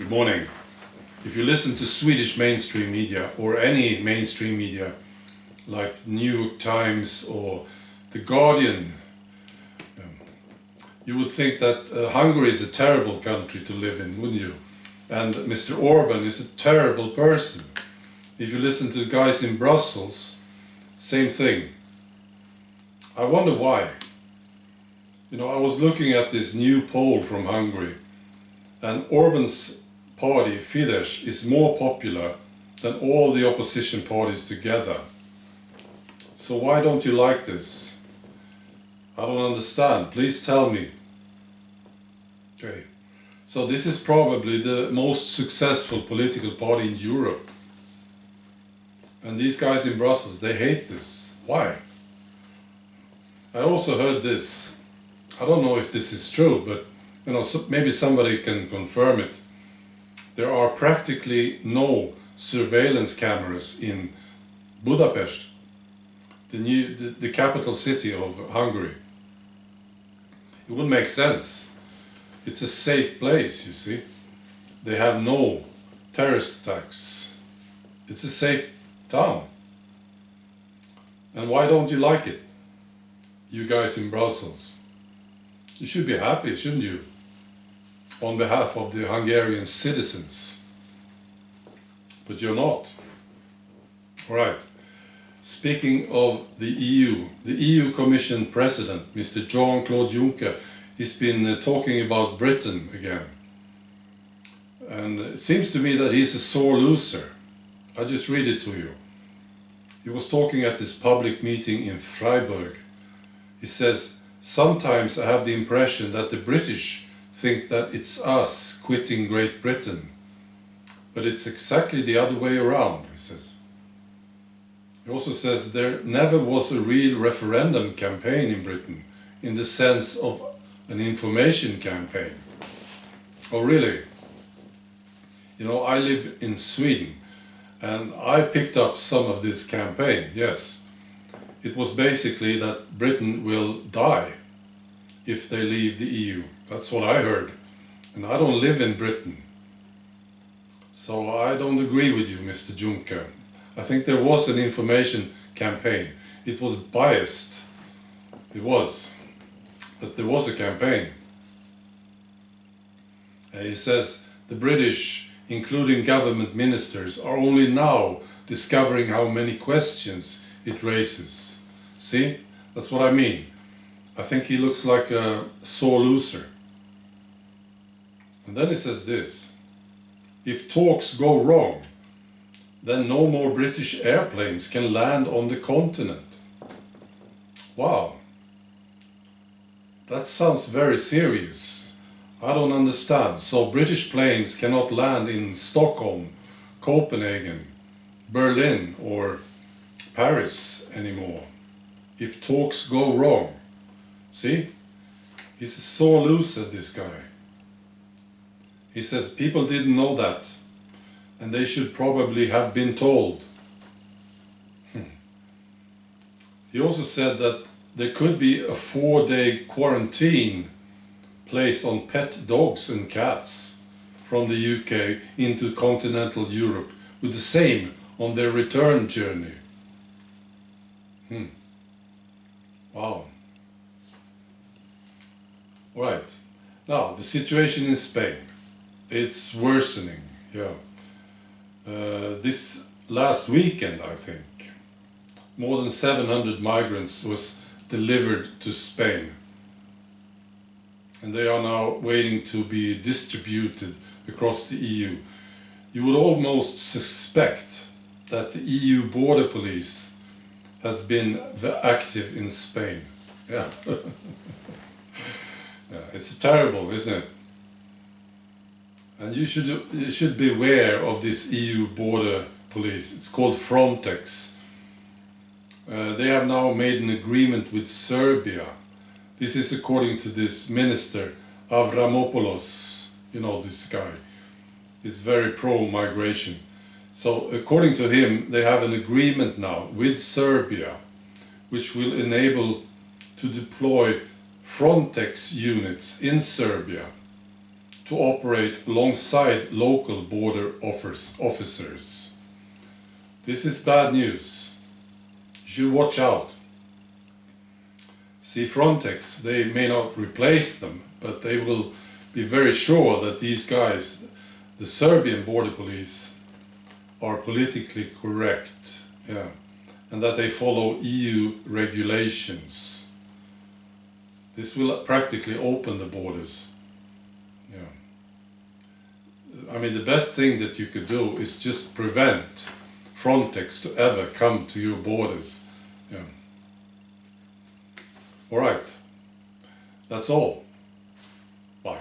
Good morning. If you listen to Swedish mainstream media or any mainstream media like New York Times or The Guardian, you would think that Hungary is a terrible country to live in, wouldn't you? And Mr. Orban is a terrible person. If you listen to the guys in Brussels, same thing. I wonder why. You know, I was looking at this new poll from Hungary, and Orban's party, Fidesz, is more popular than all the opposition parties together. So why don't you like this? I don't understand. Please tell me. Okay. So this is probably the most successful political party in Europe. And these guys in Brussels, they hate this. Why? I also heard this. I don't know if this is true, but you know, maybe somebody can confirm it. There are practically no surveillance cameras in Budapest, the capital city of Hungary. It would make sense. It's a safe place, you see. They have no terrorist attacks. It's a safe town. And why don't you like it? You guys in Brussels. You should be happy, shouldn't you? On behalf of the Hungarian citizens. But you're not. All right. Speaking of the EU Commission President, Mr. Jean-Claude Juncker, he's been talking about Britain again. And it seems to me that he's a sore loser. I'll just read it to you. He was talking at this public meeting in Freiburg. He says, "Sometimes I have the impression that the British think that it's us quitting Great Britain. But it's exactly the other way around," he says. He also says there never was a real referendum campaign in Britain in the sense of an information campaign. Oh, really? You know, I live in Sweden and I picked up some of this campaign, yes. It was basically that Britain will die if they leave the EU. That's what I heard. And I don't live in Britain. So I don't agree with you, Mr. Juncker. I think there was an information campaign. It was biased. It was. But there was a campaign. He says the British, including government ministers, are only now discovering how many questions it raises. See? That's what I mean. I think he looks like a sore loser. And then he says this: if talks go wrong, then no more British airplanes can land on the continent. Wow. That sounds very serious. I don't understand. So British planes cannot land in Stockholm, Copenhagen, Berlin or Paris anymore if talks go wrong. See? He's a sore loser, this guy. He says people didn't know that, and they should probably have been told. He also said that there could be a 4-day quarantine placed on pet dogs and cats from the UK into continental Europe, with the same on their return journey. Wow. Right. Now, the situation in Spain. It's worsening, yeah. This last weekend, I think, more than 700 migrants was delivered to Spain. And they are now waiting to be distributed across the EU. You would almost suspect that the EU border police has been active in Spain. Yeah. Yeah, it's terrible, isn't it? And you should be aware of this EU border police. It's called Frontex. They have now made an agreement with Serbia. This is according to this minister, Avramopoulos. You know this guy. He's very pro-migration. So according to him, they have an agreement now with Serbia, which will enable to deploy Frontex units in Serbia to operate alongside local border officers. This is bad news. You should watch out. See, Frontex, they may not replace them, but they will be very sure that these guys, the Serbian border police, are politically correct, yeah, and that they follow EU regulations. This will practically open the borders. Yeah. I mean, the best thing that you could do is just prevent Frontex to ever come to your borders. Yeah. All right, that's all. Bye.